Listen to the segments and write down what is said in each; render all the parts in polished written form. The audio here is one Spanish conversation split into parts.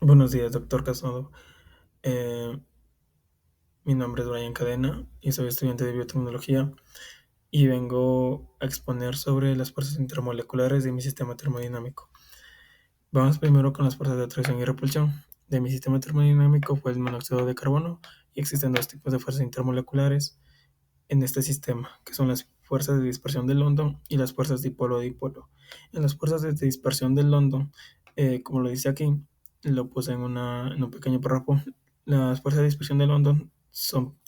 Buenos días, doctor Casado. Eh, Mi nombre es Brian Cadena y soy estudiante de biotecnología y vengo a exponer sobre las fuerzas intermoleculares de mi sistema termodinámico. Vamos primero con las fuerzas de atracción y repulsión. De mi sistema termodinámico fue el monóxido de carbono y existen dos tipos de fuerzas intermoleculares en este sistema, que son las fuerzas de dispersión de London y las fuerzas dipolo-dipolo. En las fuerzas de dispersión de London, como lo dice aquí, lo puse en un pequeño párrafo, las fuerzas de dispersión de London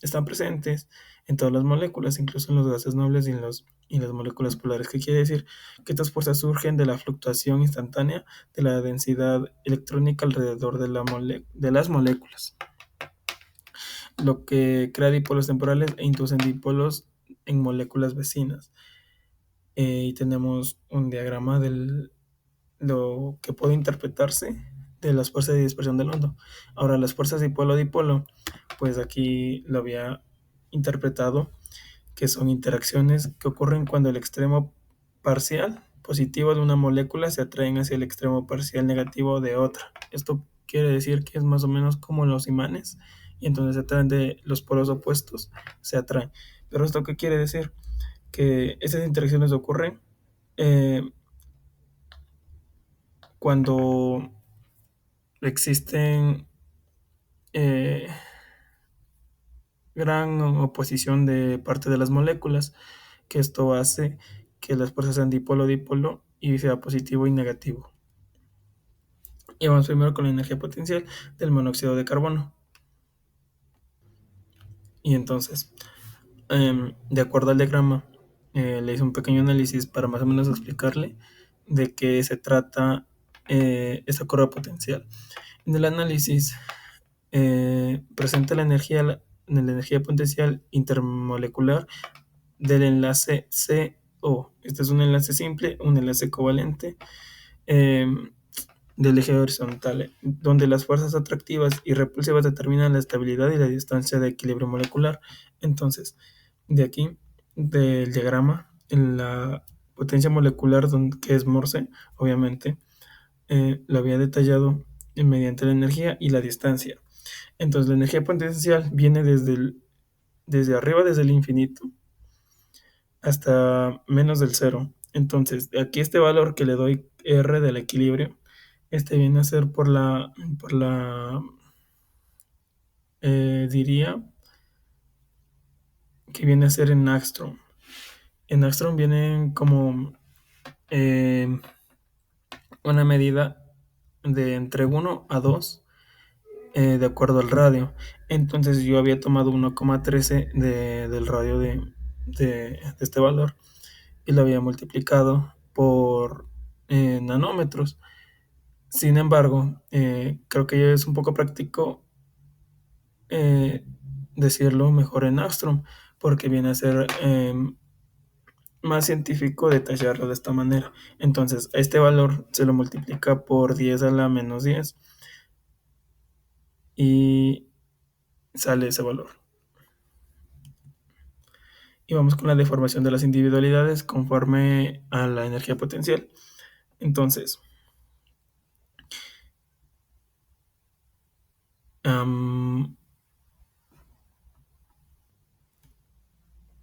están presentes en todas las moléculas, incluso en los gases nobles y las moléculas polares. ¿Qué quiere decir? Que estas fuerzas surgen de la fluctuación instantánea de la densidad electrónica alrededor de las moléculas, lo que crea dipolos temporales e inducen dipolos en moléculas vecinas. Y tenemos un diagrama de lo que puede interpretarse de las fuerzas de dispersión del mundo. Ahora, las fuerzas dipolo-dipolo, pues aquí lo había interpretado que son interacciones que ocurren cuando el extremo parcial positivo de una molécula se atraen hacia el extremo parcial negativo de otra. Esto quiere decir que es más o menos como los imanes, y entonces se atraen de los polos opuestos, se atraen. Pero esto qué quiere decir? Que esas interacciones ocurren eh, cuando existen eh, gran oposición de parte de las moléculas, que esto hace que las fuerzas sean dipolo-dipolo y sea positivo y negativo. Y vamos primero con la energía potencial del monóxido de carbono. Y entonces, de acuerdo al diagrama, le hice un pequeño análisis para más o menos explicarle de qué se trata esta curva potencial. En el análisis presenta la energía potencial intermolecular del enlace CO. Este es un enlace simple, un enlace covalente eh, del eje horizontal, donde las fuerzas atractivas y repulsivas determinan la estabilidad y la distancia de equilibrio molecular. Entonces, de aquí, del diagrama, en la potencia molecular, que es Morse, obviamente, lo había detallado mediante la energía y la distancia. Entonces, la energía potencial viene desde arriba, desde el infinito, hasta menos del cero. Entonces, aquí este valor que le doy R del equilibrio, este viene a ser diría que viene a ser en Angstrom. En Angstrom vienen como eh, una medida de entre 1 a 2 de acuerdo al radio. Entonces yo había tomado 1,13 del radio de este valor y lo había multiplicado por nanómetros. Sin embargo, creo que es un poco práctico eh, decirlo mejor en Astrom, porque viene a ser más científico detallarlo de esta manera. Entonces, a este valor se lo multiplica por 10 a la menos 10 y sale ese valor. Y vamos con la deformación de las individualidades conforme a la energía potencial. Entonces,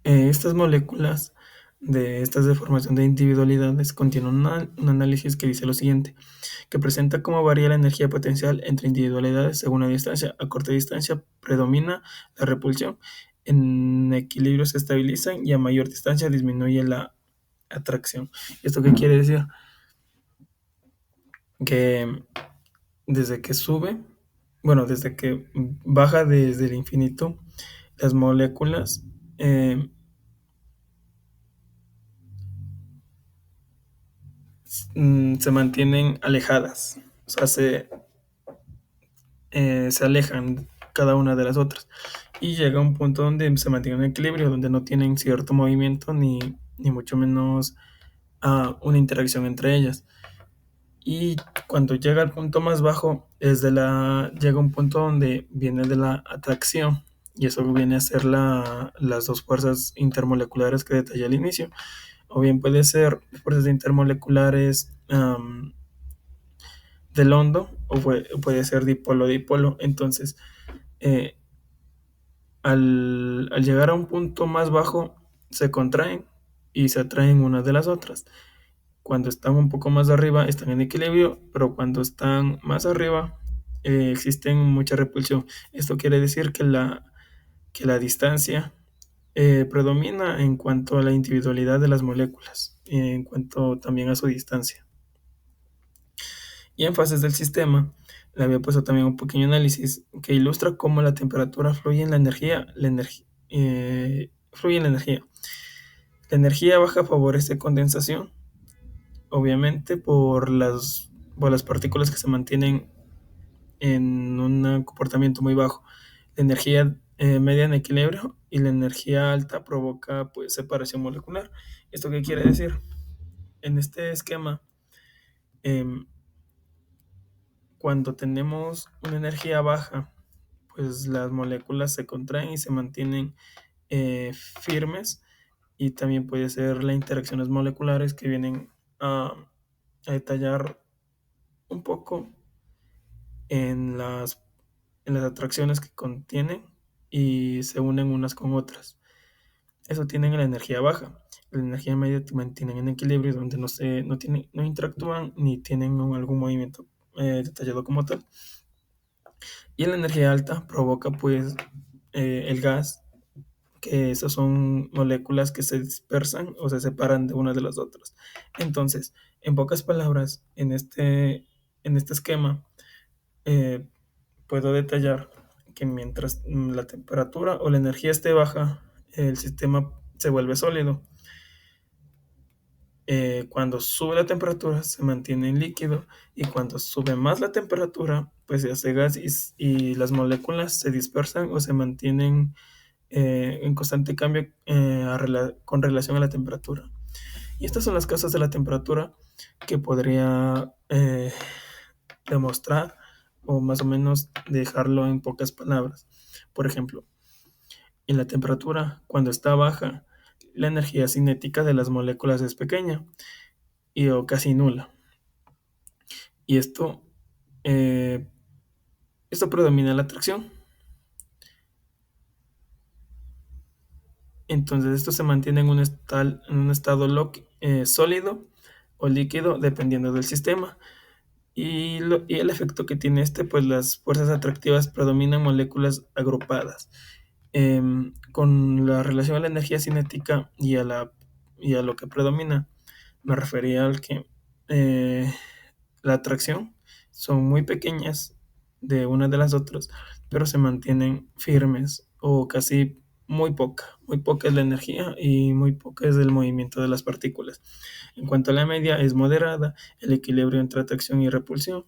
estas moléculas de esta deformación de individualidades contienen un análisis que dice lo siguiente, que presenta cómo varía la energía potencial entre individualidades según la distancia. A corta distancia predomina la repulsión, en equilibrio se estabilizan y a mayor distancia disminuye la atracción. ¿Esto qué quiere decir? Que desde que sube, bueno, desde que baja desde el infinito, las moléculas se mantienen alejadas, o sea, se alejan cada una de las otras y llega un punto donde se mantiene un equilibrio, donde no tienen cierto movimiento ni mucho menos una interacción entre ellas. Y cuando llega al punto más bajo, llega un punto donde viene de la atracción, y eso viene a ser las dos fuerzas intermoleculares que detallé al inicio. O bien puede ser fuerzas intermoleculares del hondo, o puede ser dipolo-dipolo. Entonces, eh, al llegar a un punto más bajo, se contraen y se atraen unas de las otras. Cuando están un poco más arriba, están en equilibrio, pero cuando están más arriba, existen mucha repulsión. Esto quiere decir que la distancia predomina en cuanto a la individualidad de las moléculas, en cuanto también a su distancia. Y en fases del sistema, le había puesto también un pequeño análisis que ilustra cómo la temperatura fluye en la energía, fluye en la energía. La energía baja favorece condensación, obviamente por las partículas que se mantienen en un comportamiento muy bajo. La energía media en equilibrio y la energía alta provoca pues separación molecular. ¿Esto qué quiere decir? En este esquema, em, cuando tenemos una energía baja, pues las moléculas se contraen y se mantienen firmes, y también puede ser las interacciones moleculares que vienen a detallar un poco en las atracciones que contienen y se unen unas con otras. Eso tienen la energía baja. La energía media te mantienen en equilibrio, donde no interactúan ni tienen algún movimiento detallado como tal. Y la energía alta provoca pues el gas, que esas son moléculas que se dispersan o se separan de una de las otras. Entonces, en pocas palabras, en este esquema, eh, puedo detallar que mientras la temperatura o la energía esté baja, el sistema se vuelve sólido. Cuando sube la temperatura se mantiene en líquido, y cuando sube más la temperatura pues se hace gas, y las moléculas se dispersan o se mantienen en constante cambio con relación a la temperatura. Y estas son las causas de la temperatura que podría demostrar, o más o menos dejarlo en pocas palabras. Por ejemplo, en la temperatura, cuando está baja, la energía cinética de las moléculas es pequeña o casi nula. Y eh, esto predomina la atracción. Entonces esto se mantiene en un estado sólido o líquido dependiendo del sistema. Y el efecto que tiene pues las fuerzas atractivas predominan moléculas agrupadas. Con la relación a la energía cinética y a lo que predomina, me refería al que la atracción son muy pequeñas de una de las otras, pero se mantienen firmes, o casi muy poca es la energía y muy poca es el movimiento de las partículas. En cuanto a la media, es moderada, el equilibrio entre atracción y repulsión,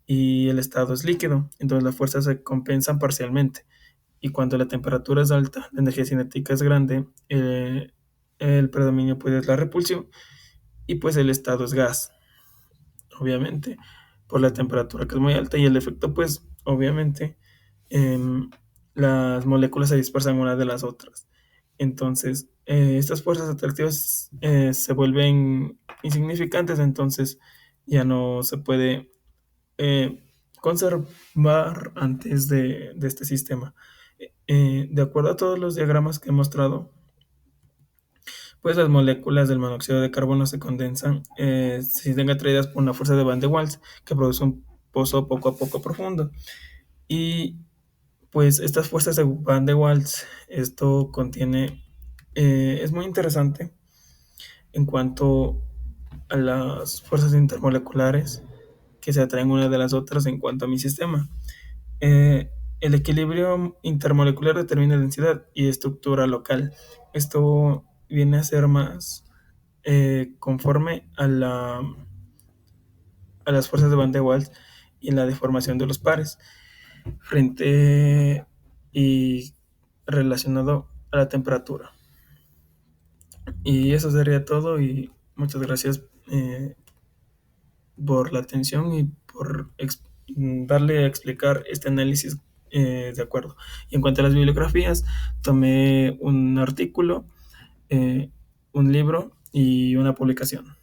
y el estado es líquido, entonces las fuerzas se compensan parcialmente. Y cuando la temperatura es alta, la energía cinética es grande, el predominio pues es la repulsión, y pues el estado es gas, obviamente, por la temperatura que es muy alta, y el efecto pues obviamente em, las moléculas se dispersan una de las otras. Entonces, estas fuerzas atractivas se vuelven insignificantes, entonces ya no se puede eh, conservar antes de este sistema. De acuerdo a todos los diagramas que he mostrado, pues las moléculas del monóxido de carbono se condensan, se sienten atraídas por una fuerza de Van de Waals que produce un pozo poco a poco profundo. Y pues estas fuerzas de Van de Waals, esto es muy interesante en cuanto a las fuerzas intermoleculares que se atraen una de las otras en cuanto a mi sistema. El equilibrio intermolecular determina densidad y estructura local. Esto viene a ser más conforme a las fuerzas de Van der Waals y la deformación de los pares, frente y relacionado a la temperatura. Y eso sería todo, y muchas gracias por la atención y por darle a explicar este análisis de acuerdo. Y en cuanto a las bibliografías, tomé un artículo, un libro y una publicación.